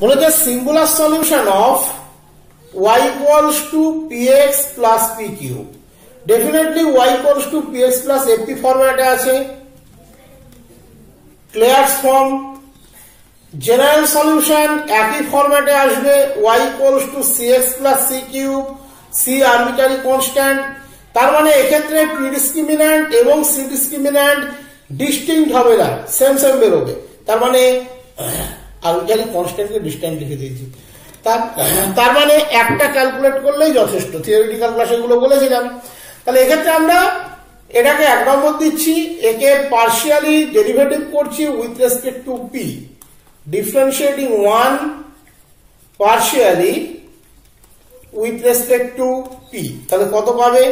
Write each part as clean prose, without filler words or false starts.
বলেছে singular solution of y equals to px plus p cube. Definitely y equals to px plus ap ফরম্যাটে আছে, ক্লেয়ার্স form. General solution একই ফরম্যাটে আসবে, y equals to cx plus c cube, c arbitrary constant. তার মানে এক্ষেত্রে p ডিসক্রিমিন্যান্ট এবং c ডিসক্রিমিন্যান্ট distinct হবে না, সেম সেম বেরোবে। তার মানে আরবিটারি কনস্ট্যান্টকে ডিস্টিংক্ট লিখে দিয়েছি। তার মানে একটা ক্যালকুলেট করলেই যথেষ্ট, থিওরিটিক্যাল ক্লাসে এগুলো বলেছিলাম। তাহলে এক্ষেত্রে আমরা এটাকে 1 নম্বর দিচ্ছি, একে পার্শিয়ালি ডেরিভেটিভ করছি with respect to p, differentiating 1 partially with respect to p। তাহলে কত পাবে?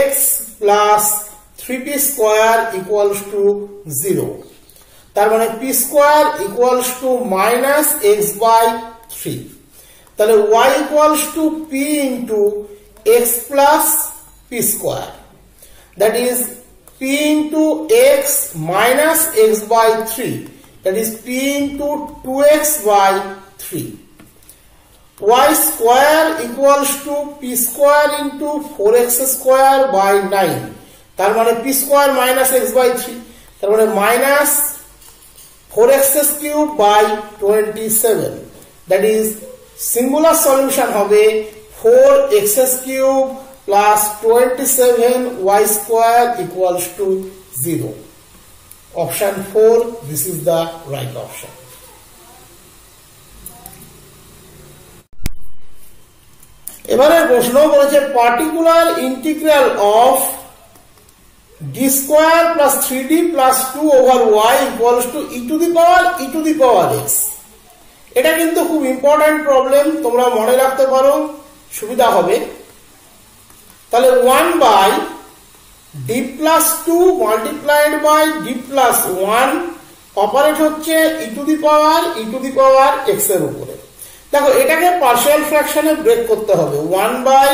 x plus 3p square equals to 0। তার মানে p square equals to minus x by 3। তাহলে y equals to p into x plus p square, that is p into x minus x by 3, that is p into 2x by 3. Y square equals to p square into 4x square by 9, তার মানে p square minus x by 3, তার মানে minus 4x cube by 27, that is singular solution হবে 4x cube plus 27y square equals to 0. Option 4, this is the right option. এবারে প্রশ্ন বলেছে particular integral of d square plus 3d plus 2 over y equals to e to the power x. এটা কিন্তু খুব important problem, তোমরা মনে রাখতে পারো, সুবিধা হবে। তাহলে 1 by d plus 2 multiplied by d plus 1 operate হচ্ছে e to the power x এর উপরে। দেখো এটাকে পার্শিয়াল ফ্র্যাকশনে ব্রেক করতে হবে। 1 by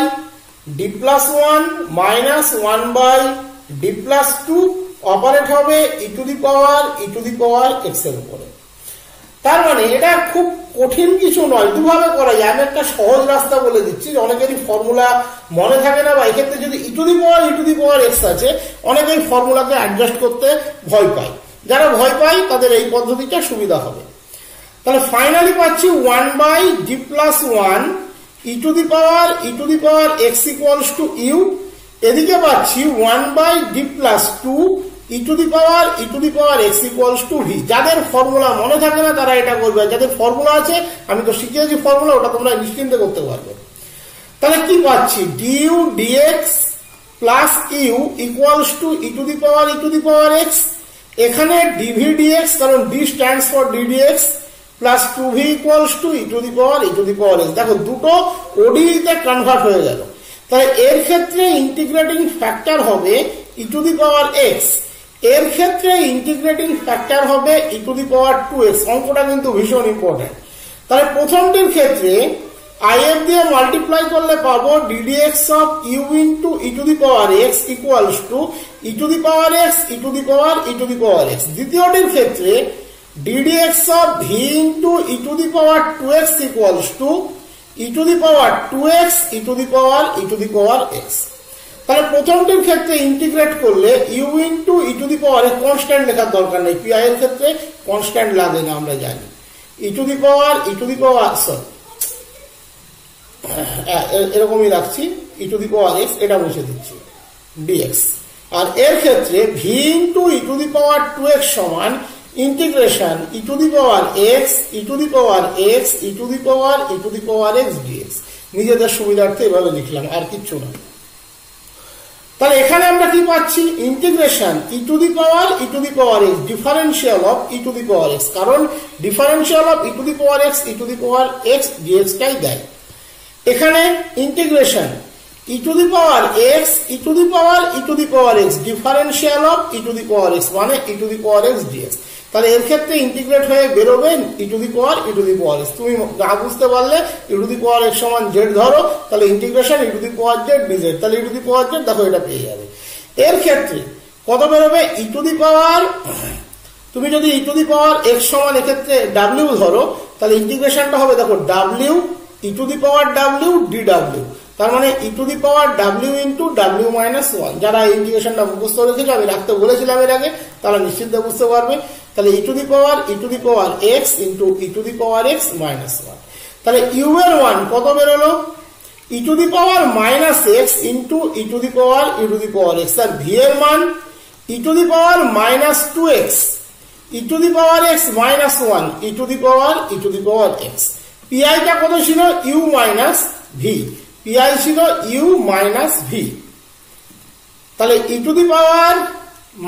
d plus 1 minus 1 by d plus 2 operate হবে e to the power x এর উপরে। তার মানে এটা খুব কঠিন কিছু নয়, দুভাবে করা যায়। আমি একটা সহজ রাস্তা বলে দিচ্ছি, অনেকেরই ফর্মুলা মনে থাকে না, বা এক্ষেত্রে যদি e to the power x আছে, অনেকেই ফর্মুলাকে অ্যাডজাস্ট করতে ভয় পায়। যারা ভয় পায় তাদের এই পদ্ধতিটা সুবিধা হবে। তাহলে ফাইনালি পাচ্ছি 1 by d plus 1 e to the power x equals to u। এদিকে পাচ্ছি 1 by d plus 2 e to the power x equals to v। যাদের ফর্মুলা মনে থাকে না তারা এটা করবে, যাদের ফর্মুলা আছে আমি তো শিখিয়েছি ফর্মুলা, ওটা তোমরা নিশ্চিন্তে করতে পারবে। তাহলে কি পাচ্ছি? du dx plus u equals to e to the power x। এখানে dv dx, কারণ d stands for ddx, plus 2v equals to e to the power x। দেখো দুটো ODE তে কনভার্ট হয়ে গেল। তাহলে এর ক্ষেত্রে ইন্টিগ্রেটিং ফ্যাক্টর হবে e to the power x, এর ক্ষেত্রে ইন্টিগ্রেটিং ফ্যাক্টর হবে e to the power 2x। অঙ্কটা কিন্তু ভীষণ ইম্পর্টেন্ট। তাহলে প্রথমটির ক্ষেত্রে if দিয়ে মাল্টিপ্লাই করলে পাবো ddx of u into e to the power x equals to e to the power x e to the power x। দ্বিতীয়টির ক্ষেত্রে ddx of v into e to the power 2x equals to e to the power 2x e to the power x। তাহলে প্রথমটির ক্ষেত্রে integrate করলে u into e to the power constant লেখার দরকার নেই, pi এর ক্ষেত্রে কনস্ট্যান্ট লাগে না, আমরা জানি। e to the power এরকমই রাখছি, e to the power x, এটা মুছে দিচ্ছি dx। আর এর ক্ষেত্রে v into e to the power 2x সমান integration e to the power x e to the power x e to the power x dx। নিজেদের সুবিধার্থে এভাবে লিখলাম, আর কিচ্ছু না। তাহলে এখানে আমরা কি পাচ্ছি? Integration e to the power x differential of e to the power x, কারণ differential of e to the power x dx টাই দেয়। এখানে integration e to the power x e to the power x differential of e to the power x মানে e to the power x dx। তাহলে এর ক্ষেত্রে integrate হয়ে বেরোবে e to the power x। তুমি না বুঝতে পারলে e to the power x সমান z ধরো, তাহলে integration e to the power z dz, তাহলে e to the power z দেখো এটা পেয়ে যাবে। এর ক্ষেত্রে কত বেরোবে? e to the power, তুমি যদি e to the power x সমান এক্ষেত্রে w ধরো, তাহলে ইন্টিগ্রেশনটা হবে দেখো w e to the power w dw, তার মানে e to the power w into w minus 1। যারা এই ইন্টিগ্রেশনটা মুখস্থ রেখেছে, আমি রাখতে বলেছিলাম এর আগে, তারা নিশ্চিত বুঝতে পারবে। তাহলে e to the power x into e to the power x minus 1। তাহলে u এর মান কত বেরোলো? e to the power minus x into e to the power x। তার v এর মান e to the power minus 2x e to the power x minus 1 e to the power x। pi টা কত ছিল? u minus v, pi ছিল u minus v। তাহলে e to the power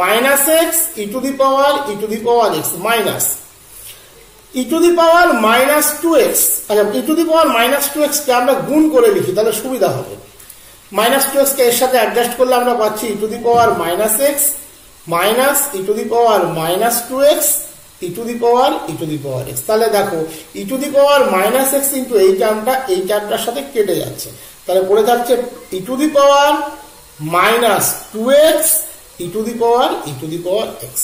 minus x e to the power x minus e to the power minus 2x। আচ্ছা, e to the power minus 2x কে আমরা গুণ করে লিখি, তাহলে সুবিধা হবে। মাইনাস 2x কে এর সাথে অ্যাডজাস্ট করলে আমরা পাচ্ছি e to the power minus x minus e to the power minus 2x e to the power x। তাহলে দেখো e to the power minus x into এই টার্মটার সাথে কেটে যাচ্ছে, তাহলে পড়ে থাকছে e to the power minus 2x e to the power x,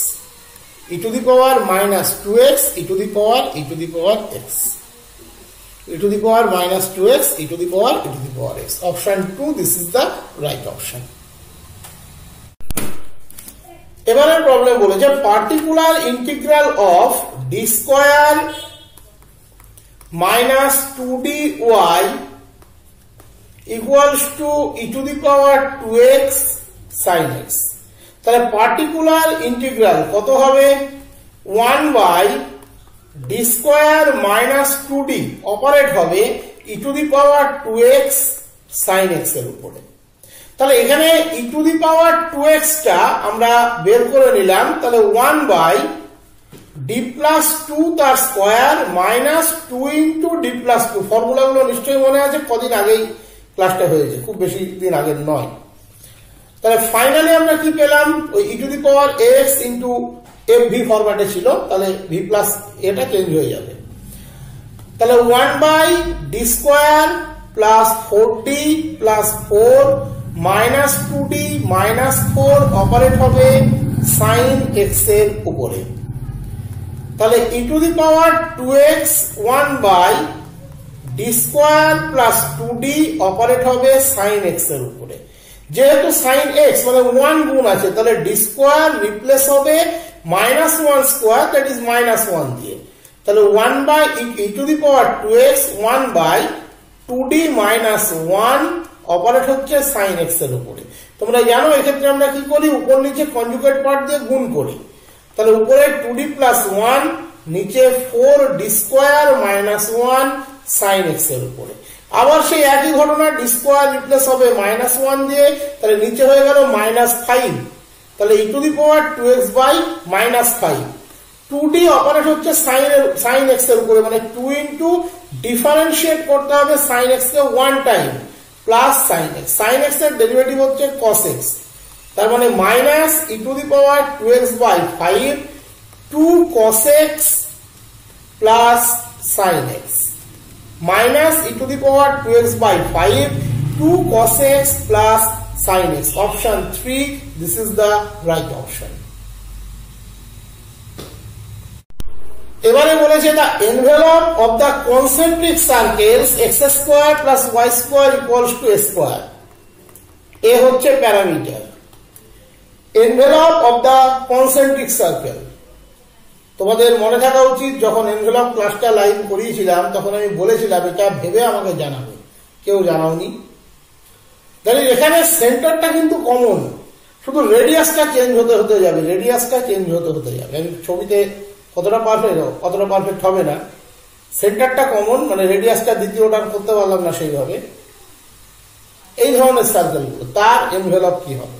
e to the power minus 2x e to the power x, e to the power minus 2x e to the power x। Option 2, this is the right option. এবারে problem বলেছে particular integral of D square minus 2dy equals to e to the power 2x sin x। তাহলে particular integral কত হবে? 1 by D square minus 2d operate হবে e to the power 2x sin x এর উপরে। তাহলে এখানে e to the power 2x টা আমরা বের করে নিলাম, তাহলে 1 বাই d প্লাস 2 তার square minus 2 into d plus 2। ফর্মুলাগুলো নিশ্চয়ই মনে আছে, কদিন আগেই ক্লাসটা হয়েছে, খুব বেশি দিন আগের নয়। তাহলে ফাইনালি আমরা কি পেলাম? ওই e to the power x into fv ফরম্যাটে ছিল, তাহলে v প্লাস এটা চেঞ্জ হয়ে যাবে। তাহলে 1 by d square plus 4d plus 4 minus 2d minus 4 operate হবে সাইন x এর উপরে। তাহলে e to the power 2x 1 by d square plus 2d operate হবে সাইন x এর উপরে। যেহেতু সাইন x মানে 1 গুণ আছে, তাহলে d স্কোয়ার রিপ্লেস হবে minus 1 square, that is minus 1 দিয়ে। তাহলে 1 by e to the power 2x 1 by 2d minus 1 operate হচ্ছে সাইন x এর উপরে। তোমরা জানো এক্ষেত্রে আমরা কি করি? উপর নিচে কনজুগেট পার্ট দিয়ে গুণ করি। তাহলে উপরে 2d প্লাস 1, নিচে 4d square minus 1 sign x এর উপরে। আবার সেই একই ঘটনা, d স্কোয়ার রিপ্লেস হবে মাইনাস 1 দিয়ে, তাহলে নিচে হয়ে গেল মাইনাস 5। তাহলে e to the power 2x by minus 5। 2d operate হচ্ছে সাইন x এর উপরে, মানে 2 ইন্টু ডিফারেন্সিয়েট করতে হবে সাইন x কে 1 time plus sine x। Sine x এর ডেরিভেটিভ হচ্ছে cos x, তার মানে minus e to the power 2x by 5 2 cos x plus sine x minus e to the power 2x by 5 2 cos x plus sin x। Option 3, this is the right option. এবারে বলেছে the envelope of the concentric circles x square plus y square equals to a square. A হচ্ছে parameter. Envelope of the concentric circle তোমাদের মনে থাকা উচিত, যখন envelope ক্লাসটা live করিয়েছিলাম তখন আমি বলেছিলাম এটা ভেবে আমাকে জানাবে, কেউ জানাওনি। তাহলে এখানে সেন্টারটা কিন্তু কমন, শুধু রেডিয়াসটা চেঞ্জ হতে যাবে, আমি ছবিতে কতটা পারফেক্ট হবে না। সেন্টারটা কমন, মানে রেডিয়াসটা দ্বিতীয়টা করতে পারলাম না সেইভাবে। এই ধরনের সার্কেলগুলো তার এনভেলপ কি হবে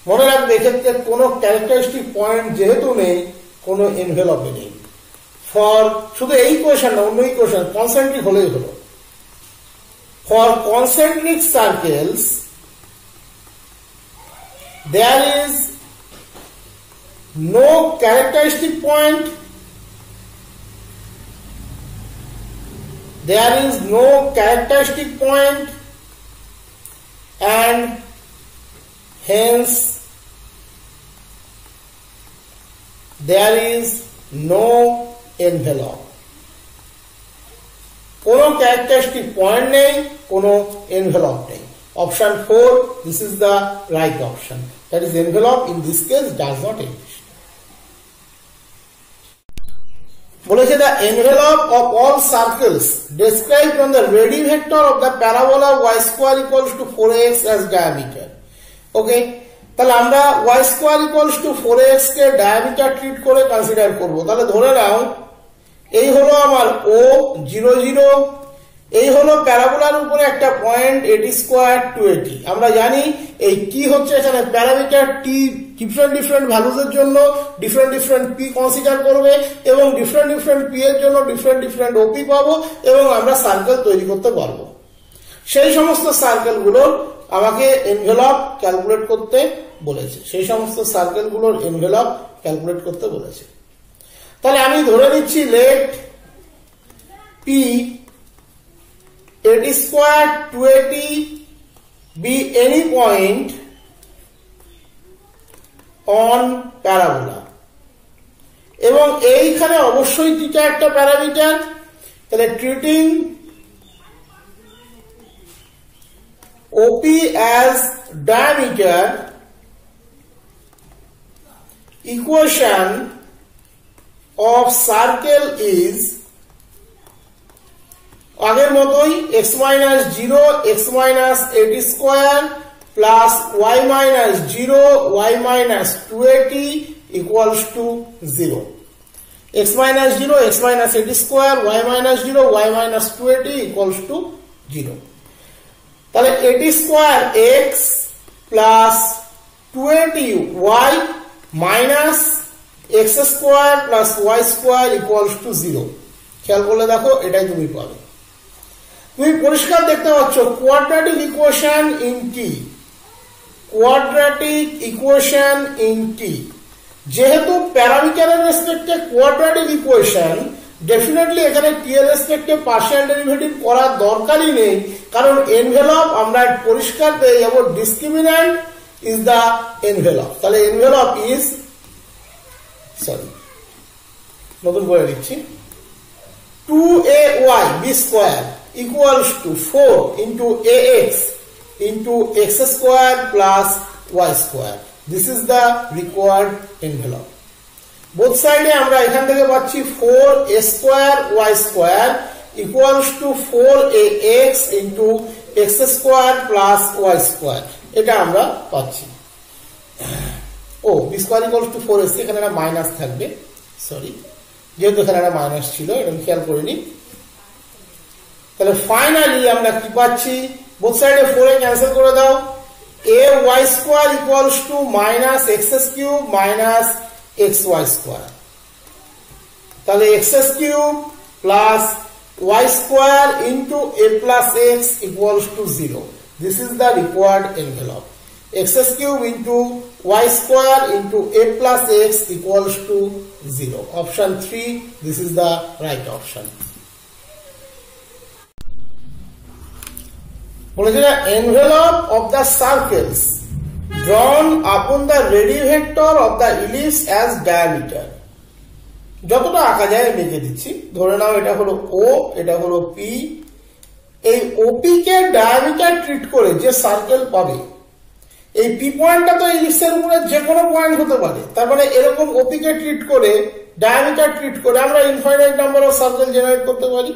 মনে রাখবে। এক্ষেত্রে কোনো ক্যারেক্টারিস্টিক পয়েন্ট যেহেতু নেই, কোনো এনভেলপে নেই। ফর শুধু এই কোয়েশন না, অন্য ইকুয়েশন কনসেন্ট্রিক হলেই হলো। For concentric circles there is no characteristic point, and hence there is no envelope. কোনো ক্যারেক্টারিস্টিক পয়েন্ট নেই, কোনো এনভেলপ নেই। Option 4, this is the right option. That is, envelope in this case does not exist. বলেছে the envelope of all circles described on the ready vector of the parabola y square equals to 4x as diameter. Okay, তাহলে আমরা y square equals to 4x K diameter treat করে consider করব। তাহলে ধরে নাও এই হলো আমার O 0 0, এই হলো প্যারাবোলার উপরে একটা পয়েন্ট এটি স্কোয়ার 280। আমরা জানি এই টি হচ্ছে এখানে প্যারামিটার, টি ডিফারেন্ট ভ্যালুজের জন্য ডিফারেন্ট পি কনসিডার করবে এবং ডিফারেন্ট পি এর জন্য ডিফারেন্ট ওপি পাবো এবং আমরা সার্কেল তৈরি করতে পারবো। সেই সমস্ত সার্কেলগুলোর আমাকে এনভেলপ ক্যালকুলেট করতে বলেছে, সেই সমস্ত সার্কেলগুলোর এনভেলপ ক্যালকুলেট করতে বলেছে। তাহলে আমি ধরে নিচ্ছি লেট পি এটি square 280 be any point on parabola, এবং এইখানে অবশ্যই থিটা একটা প্যারামিটার। তাহলে treating OP as diameter, equation of circle is আগের মতোই x minus 0 x minus 80 square plus y minus 0 y minus 280 equals to 0. x minus 0 x minus 80 square y minus 0 y minus 280 equals to 0. তাহলে 80 square x plus 280y minus x square plus y square equals to 0. খেয়াল করলে দেখো এটাই তুমি পাবে। তুমি পরিষ্কার দেখতে পাচ্ছ quadratic equation in t, quadratic equation in t. যেহেতু প্যারামিটারের রেসপেক্টে কোয়াড্রেটিক ইকুয়েশন, ডেফিনেটলি এখানে টি এর রেসপেক্টে পার্শিয়াল ডেরিভেটিভ করার দরকারই নেই, কারণ এনভেলপ আমরা পরিষ্কার পেয়ে যাব ডিসক্রিমিন্যান্ট ইজ দ্য এনভেলপ। তাহলে এনভেলপ ইজ, নতুন করে দিচ্ছি, 2ay b square equals to 4 into ax into x square plus y square. This is the required envelope. Both side আমরা এখান থেকে পাচ্ছি 4a square y square equals to 4ax into x square plus y square. এটা আমরা পাচ্ছি। ও b square equals to 4ac, এখানে একটা minus থাকবে, সরি, যেহেতু এখানে একটা মাইনাস ছিল এটা খেয়াল করিনি। তাহলে ফাইনালি আমরা কি পাচ্ছি, বোথ সাইডে 4 এ ক্যান্সেল করে দাও, a y square equals to minus x cube minus xy square. তাহলে x cube plus y square into a plus x equals to 0. This is the required envelope. X cube into y square into a plus x equals to 0. Option 3, this is the right option. Envelope of the circles drawn upon the ready vector of the ellipse as diameter. যতটা আঁকা যায় আমি এঁকে দিচ্ছি। ধরে নাও এটা হলো O, এটা হলো P। এই OP কে ডায়ামিটার ট্রিট করে যে সার্কেল পাবে, এই P পয়েন্টটা তো ইলিপসের উপরে যে কোনো পয়েন্ট হতে পারে, তার মানে এরকম OP কে ট্রিট করে ডায়ামিটার ট্রিট করে আমরা infinite number of circle generate করতে পারি,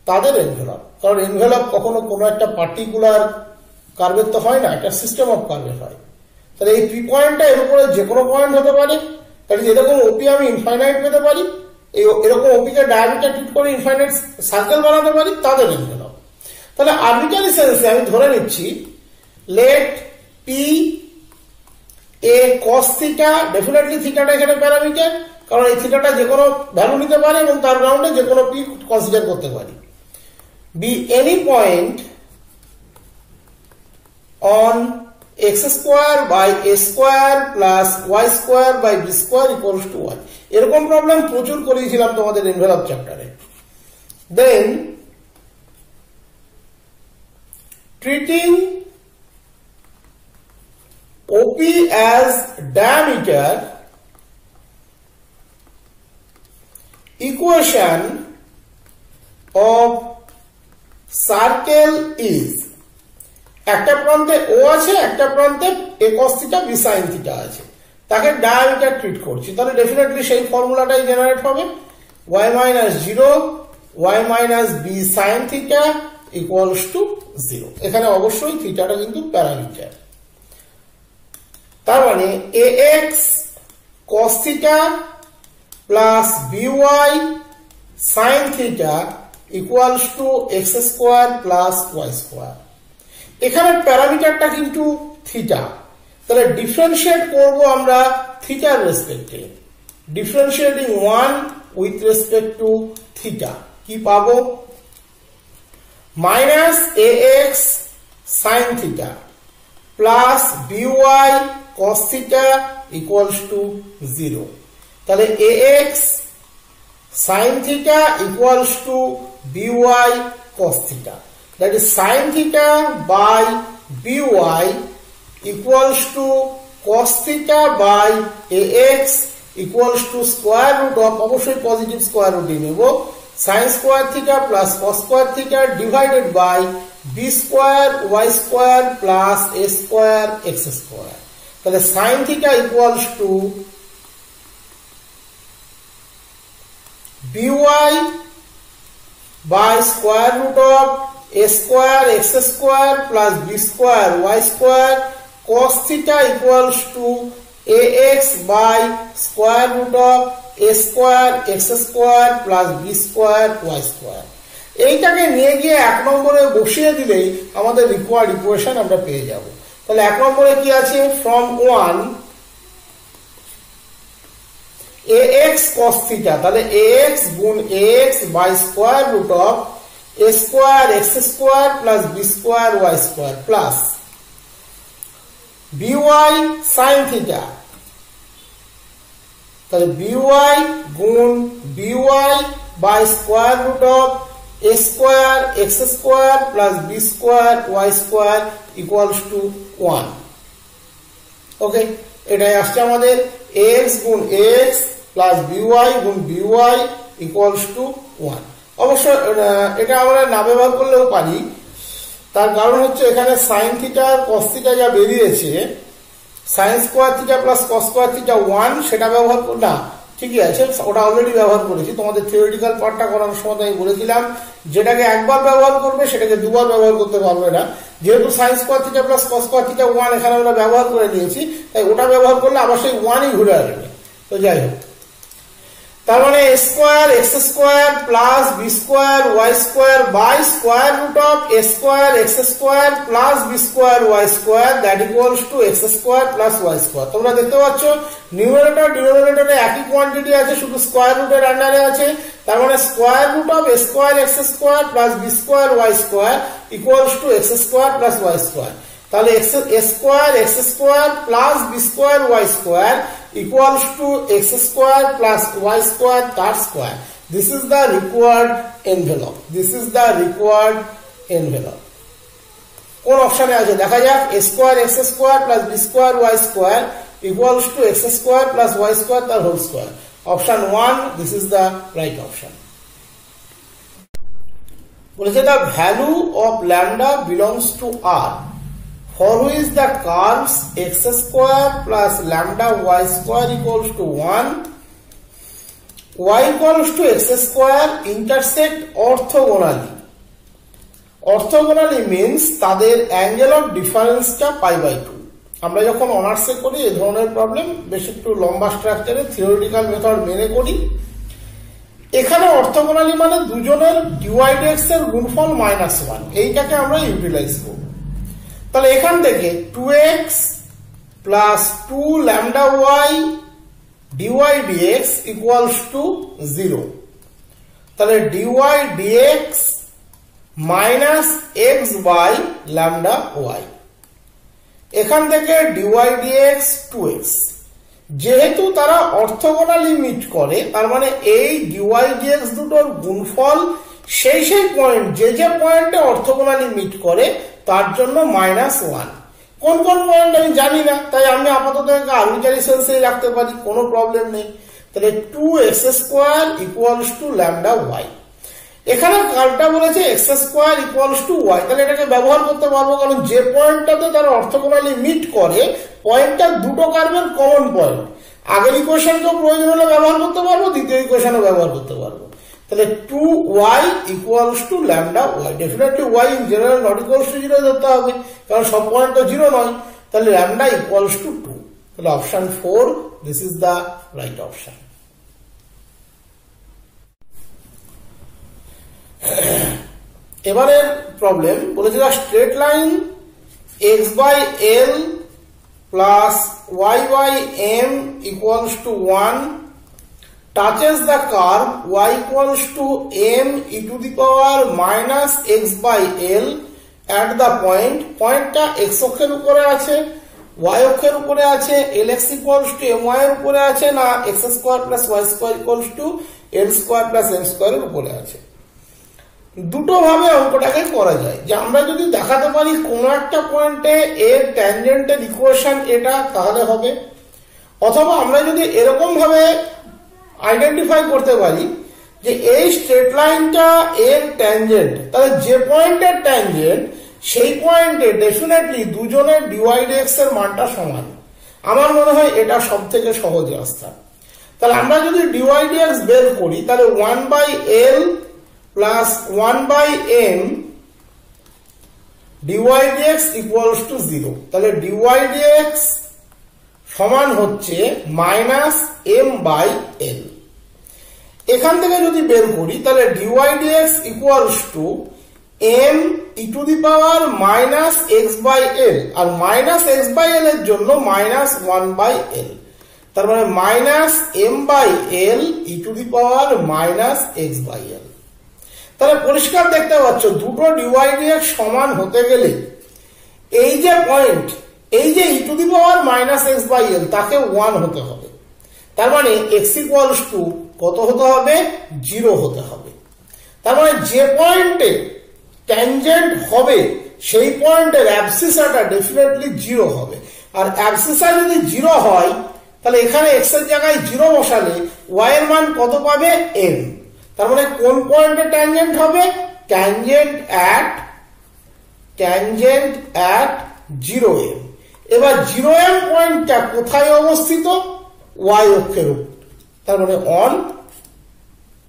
তাদের এনভেলপ। কারণ এনভেলপ কখনো কোনো একটা পার্টিকুলার কার্ভের তো হয় না, একটা সিস্টেম অফ কার্ভের হয়। তাহলে এই পি পয়েন্টটা এর উপরে যে কোনো পয়েন্ট হতে পারে, তাহলে যেরকম ওপি আমি ইনফাইনাইট পেতে পারি, এরকম ওপি কে ডায়ামিটার ট্রিট করে ইনফাইনাইট সার্কেল বানাতে পারি, তাদের এনভেলপ। তাহলে আরবিট্রারি সেন্সে আমি ধরে নিচ্ছি let p a cos theta, definitely থিটাটা এখানে প্যারামিটার, কারণ এই থিটাটা যে কোনো ভ্যালু নিতে পারে এবং তার গ্রাউন্ডে যে কোনো পি কনসিডার করতে পারি। Be any point on x square by a square plus y square by b square equals to 1. এরকম প্রবলেম প্রচুর করিয়েছিলাম তোমাদের এনভেলপ চ্যাপ্টারে। Then treating OP as diameter, equation of circle is, একটা প্রান্তে ও আছে, একটা প্রান্তে a cos theta b sin theta আছে, তাকে ডায়ামিটার ট্রিট করছি, তাহলে ডেফিনেটলি সেই ফর্মুলাটাই জেনারেট হবে, y minus 0 y minus b sin theta equals to 0। এখানে অবশ্যই থিটাটা কিন্তু প্যারামিটার, তার মানে ax cos theta plus by sin theta equals to x square plus y square. এখানে প্যারামিটারটা কিন্তু থিটা, তাহলে ডিফারেন্সিয়েট করব আমরা থিটার রেসপেক্টে, differentiating 1 with respect to theta, কি পাবো, minus ax sin theta plus by cos theta equals to 0। তাহলে ax sin theta equals to by cos theta, that is sin theta by by equals to cos theta by ax equals to square root of, অবশ্যই positive square root নেব, sin square theta plus cos square theta divided by b square y square plus a square x square। তাহলে sin theta equals to by by square root of a square x square plus b square y square cos theta equals to ax by square root of a square x square plus b square y square। এইটাকে নিয়ে গিয়ে এক নম্বরে বসিয়ে দিলেই আমাদের required equation আমরা পেয়ে যাব। তাহলে এক নম্বরে কি আছে, ফ্রম 1 ax cos theta, তাহলে ax গুণ ax by square root of a square x square plus b square y square plus by sin theta, তাহলে by গুণ by by square root of a square x square plus b square y square equals to 1। ওকে, এটাই আসছে আমাদের ax গুণ ax plus by গুণ by equals to 1। অবশ্য এটা আমরা না ব্যবহার করলেও পারি, তার কারণ হচ্ছে এখানে sin থিটা আর cos থিটা যা বেরিয়েছে, sin square theta plus cos square theta 1, সেটা ব্যবহার না, ঠিকই আছে, ওটা অলরেডি ব্যবহার করেছি, তোমাদের থিওরিটিক্যাল পার্টটা করানোর সময় আমি বলেছিলাম যেটাকে একবার ব্যবহার করবে সেটাকে দুবার ব্যবহার করতে পারবে না, যেহেতু sin square theta plus cos square theta 1 এখানে আমরা ব্যবহার করে নিয়েছি, তাই ওটা ব্যবহার করলে আবার সেই 1ই ঘুরে আসবে। তো যাই হোক, তার মানে a square x square plus b square y square by square root of a square x square plus b square y square that equals to x square plus y square। তোমরা দেখতে পাচ্ছ নিউমারেটর ডিনোমিনেটরে একই quantity আছে, শুধু square রুটের আন্ডারে আছে, তার মানে square root of a square x square plus b square y square equals to x square plus y square। তাহলে a square x square plus b square y square equals to x square plus y square তার square. This is the required envelope, this is the required envelope। কোন অপশনে আছে দেখা যাক, a square x square plus b square y square equals to x square plus y square তার whole square. Option 1, this is the right option। বলেছে the value of lambda belongs to R for which the curves x square plus lambda y square equals to 1, y equals to x square intersect orthogonally। orthogonally means তাদের angle of ডিফারেন্সটা π/2। আমরা যখন অনার্সে করি এই ধরনের problem বেশ একটু লম্বা স্ট্রাকচারে থিওরিটিক্যাল মেথড মেনে করি। এখানে অর্থোগোনালি মানে দুজনের ডিওয়াইডেক্স এর গুণফল -1, এইটাকে আমরা ইউটিলাইজ করব। তাহলে এখান থেকে 2x plus 2 lambda y dy dx equals to 0। তাহলে dy dx minus x by lambda y, এখান থেকে dy dx 2x, যেহেতু তারা অর্থোগোনালি মিট করে তার মানে এই dy dx দুটোর গুণফল সেই সেই পয়েন্ট যে পয়েন্টে অর্থোগোনালি মিট করে তার জন্য -1। কোন কোন পয়েন্ট আমি জানি না, তাই আমি আপাতত আরবিট্রারি সেন্সে রাখতে পারি, কোনো প্রবলেম নেই। তাহলে 2x² equals to lambda y। এখানে কার্ভটা বলেছে x square equals to y, তাহলে এটাকে ব্যবহার করতে পারবো, কারণ যে পয়েন্টটাতে তারা অর্থোগোনালি মিট করে পয়েন্টটা দুটো কার্ভের কমন পয়েন্ট। আগের ইকুয়েশনকেও প্রয়োজন হলে ব্যবহার করতে পারবো, দ্বিতীয় ইকুয়েশনও ব্যবহার করতে পারবো। তাহলে 2y equals to lambda y, definitely y in general not equals to 0 ধরতে হবে, কারণ সব পয়েন্ট তো 0 নয়। তাহলে ল্যামডা ইকুয়ালস টু 2, তাহলে option 4 this is the right option. এবারে প্রবলেম বলেছে straight line x by l plus y by m equals to 1 touches the curve y equals to m e to the power minus x by l at the point, পয়েন্টটা x অক্ষের উপরে আছে, y অক্ষের উপরে আছে, lx equals to my এর উপরে আছে না x square plus y square equals to l square plus m square এর উপরে আছে। দুটো ভাবে অঙ্কটাকে করা যায়, যে আমরা যদি দেখাতে পারি কোন একটা পয়েন্টে এর ট্যানজেন্টের ইকুয়েশন এটা, তাহলে হবে, অথবা আমরা যদি এরকম ভাবে আইডেন্টিফাই করতে পারি যে এই স্ট্রেট লাইনটা এর ট্যানজেন্ট, তাহলে যে পয়েন্টের ট্যানজেন্ট সেই পয়েন্টে ডেফিনেটলি দুজনের dy dx এর মানটা সমান। আমার মনে হয় এটা সব থেকে সহজ রাস্তা। তাহলে আমরা যদি dy dx বের করি, তাহলে 1 by l plus 1 by m dy dx equals to 0, তাহলে dy dx সমান হচ্ছে মাইনাস m বাই l। এখান থেকে যদি বের করি তাহলে dy dx equals to m e to the power minus x by l, আর মাইনাস x বাই l এর জন্য মাইনাস 1 বাই l, তার মানে minus m by l e to the power minus x by l। তাহলে পরিষ্কার দেখতে পাচ্ছ দুটো dy dx সমান হতে গেলে এই যে পয়েন্ট, এই যে e to the power minus x by l তাকে 1 হতে হবে, তার মানে x ইকুয়ালস টু কত হতে হবে? 0 হতে হবে। তার মানে যে পয়েন্টে ট্যানজেন্ট হবে সেই পয়েন্টের অ্যাবসিসাটা ডেফিনেটলি 0 হবে, আর অ্যাবসিসা যদি 0 হয় তাহলে এখানে x এর জায়গায় 0 বসালে y এর মান কত পাবে? m। তার মানে কোন পয়েন্টে ট্যানজেন্ট হবে? Tangent at 0m। এবার 0m পয়েন্টটা কোথায় অবস্থিত? y অক্ষের উপর, তার মানে on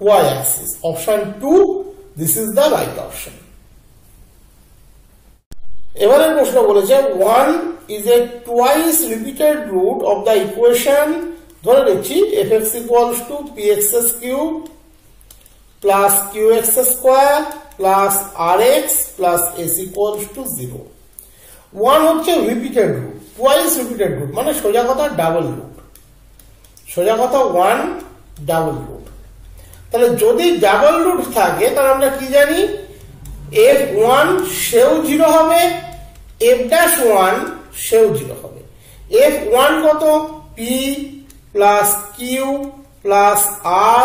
y axis। Option 2 this is the right option. এবারে প্রশ্ন বলেছে 1 is a twice repeated root of the equation, ধরে নিচ্ছি fx equals to px cube plus qx square plus rx plus s equals to 0। 1 হচ্ছে repeated root, twice repeated root মানে সোজা কথা double root, সোজা কথা 1 ডাবল রুট। তাহলে যদি ডাবল রুট থাকে তাহলে আমরা কি জানি? f1 সেও 0 হবে, f'1 সেও 0 হবে। f1 কত? p plus q plus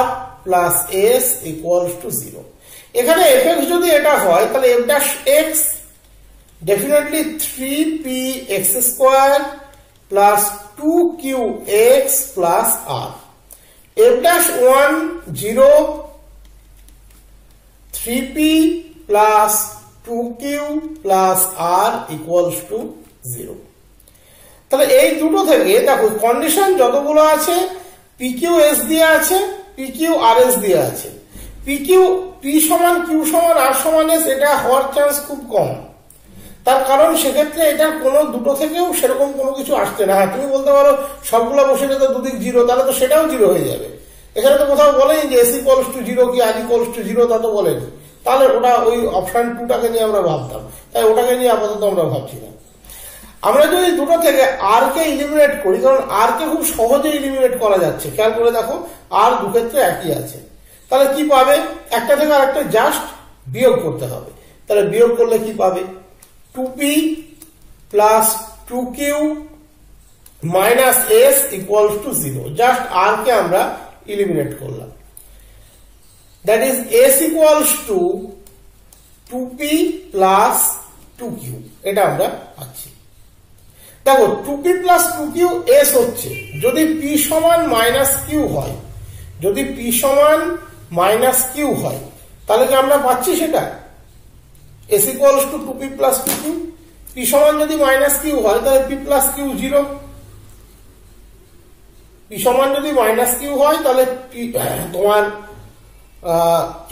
r plus s equals to 0। এখানে fx যদি এটা হয় তাহলে f' definitely 3px square plus 2qx plus r। f'1 0, 3p plus 2q plus r equals to 0। তাহলে এই দুটো থেকে দেখো কন্ডিশন যতগুলো আছে pqs দিয়ে আছে, pqrs দিয়ে আছে। p সমান q সমান r সমান s এটা হওয়ার চান্স খুব কম, তার কারণ সেক্ষেত্রে এটা কোনো দুটো থেকেও সেরকম কোনো কিছু আসছে না। হ্যাঁ তুমি বলতে পারো সবগুলো বসে যেত দুদিক 0, তাহলে তো সেটাও 0 হয়ে যাবে। এখানে তো কোথাও বলেনি যে s ইকুয়ালস টু 0 কি r ইকুয়ালস টু 0, তা তো বলেনি। তাহলে ওটা ওই অপশন 2টাকে নিয়ে আমরা ভাবতাম, তাই ওটাকে নিয়ে আপাতত আমরা ভাবছি না। আমরা যদি দুটো থেকে r কে ইলিমিনেট করি, কারণ r কে খুব সহজে ইলিমিনেট করা যাচ্ছে, খেয়াল করে দেখো r দু ক্ষেত্রে একই আছে, তাহলে কি পাবে? একটা থেকে আরেকটা জাস্ট বিয়োগ করতে হবে। তাহলে বিয়োগ করলে কি পাবে? 2p plus 2q minus s equals to 0। Just r কে আমরা ইলিমিনেট করলাম, that is s equals to 2p plus 2q, এটা আমরা পাচ্ছি। দেখো 2p প্লাস 2q s হচ্ছে যদি p সমান মাইনাস q হয়, যদি p সমান মাইনাস q হয় তাহলে কি আমরা পাচ্ছি সেটা s equals to 2p plus 2q। p সমান যদি মাইনাস কিউ হয় তাহলে p প্লাস কিউ 0, p সমান যদি মাইনাস কিউ হয় তাহলে তোমার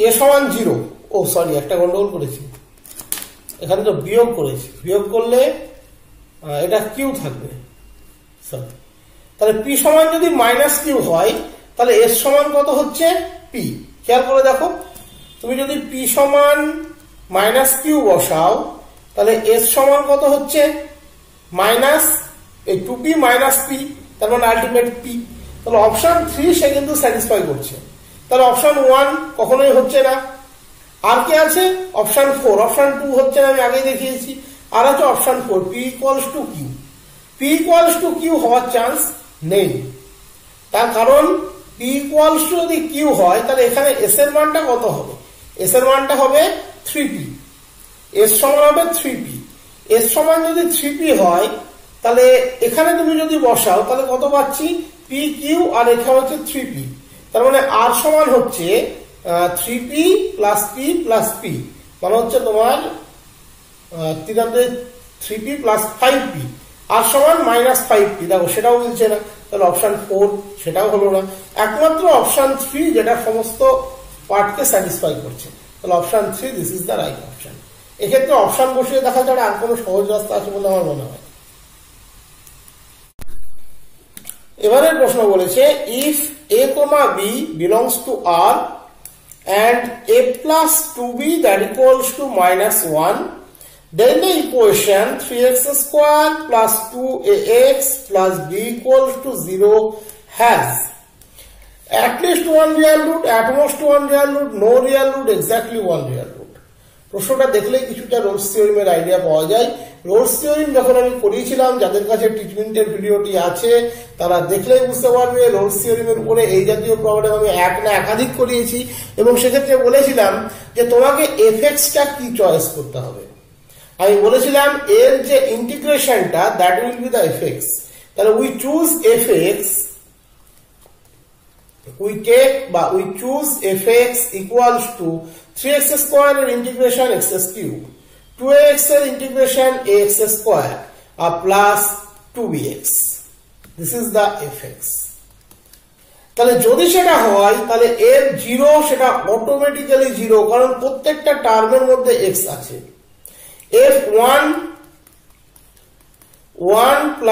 a সমান 0। ও সরি, একটা গন্ডগোল করেছি, এখানে তো বিয়োগ করেছি, বিয়োগ করলে এটা কিউ থাকবে, সরি। তাহলে p সমান যদি মাইনাস কিউ হয় তাহলে s সমান কত হচ্ছে p। খেয়াল করে দেখো, তুমি যদি p সমান মাইনাস কিউ বসাও তাহলে s সমান কত হচ্ছে মাইনাস এই 2p মাইনাস p, তার মানে আলটিমেট p। তাহলে অপশন 3 সে কিন্তু স্যাটিসফাই করছে। তাহলে অপশন 1 কখনোই হচ্ছে না। আর কি আছে? অপশন 4, অপশন 2 হচ্ছে না, আমি আগেই দেখিয়েছি। আর আছে option 4, p equals to q. p equals to q হওয়ার চান্স নেই, তার কারণ p ইকুয়ালস টু যদি কিউ হয় তাহলে এখানে s এর মানটা কত হবে? s এর মানটা হবে 3p, s সমান হবে 3p। s সমান যদি 3p হয় তাহলে এখানে তুমি যদি বসাও তাহলে কত পাচ্ছি? p কিউ, আর এখানে হচ্ছে 3p। তার মানে r সমান হচ্ছে 3p plus p plus p, মানে হচ্ছে তোমার 3p প্লাস 5p, আর সমান মাইনাস 5p। দেখো সেটাও মিলছে না, তাহলে অপশন 4 সেটাও হলো না। একমাত্র অপশন 3 যেটা সমস্ত পার্টকে স্যাটিসফাই করছে, তাহলে option 3 this is the right option. এক্ষেত্রে অপশন বসিয়ে দেখা ছাড়া আর কোনো সহজ রাস্তা আছে বলে আমার মনে হয়। এবারের প্রশ্ন বলেছে if a, b belongs to R and a plus 2b that equals to minus 1, then the equation 3x square plus 2ax plus b equals to 0 has at least one real root, at most one real root, no real root, exactly one real root। প্রশ্নটা দেখলে কিছুটা Rolle's থিওরিমের idea পাওয়া যায়। Rolle's theorem যখন আমি করিয়েছিলাম, যাদের কাছে ট্রিটমেন্টের ভিডিওটি আছে তারা দেখলেই বুঝতে পারবে রোলস থিওরিমের উপরে এই জাতীয় প্রবলেম আমি এক না একাধিক করিয়েছি, এবং সেক্ষেত্রে বলেছিলাম যে তোমাকে এফএক্সটা কি চয়েস করতে হবে। আমি বলেছিলাম এর যে ইন্টিগ্রেশনটা that will be the f x. তাহলে we choose f x, we choose fx equals to 3x square এর ইন্টিগ্রেশন x cube, 2ax এর integration ax square plus 2bx। this is the fx। তাহলে যদি সেটা হয় তাহলে এর 0 সেটা অটোমেটিক্যালি 0, কারণ প্রত্যেকটা টার্মের মধ্যে x আছে। f1 1 plus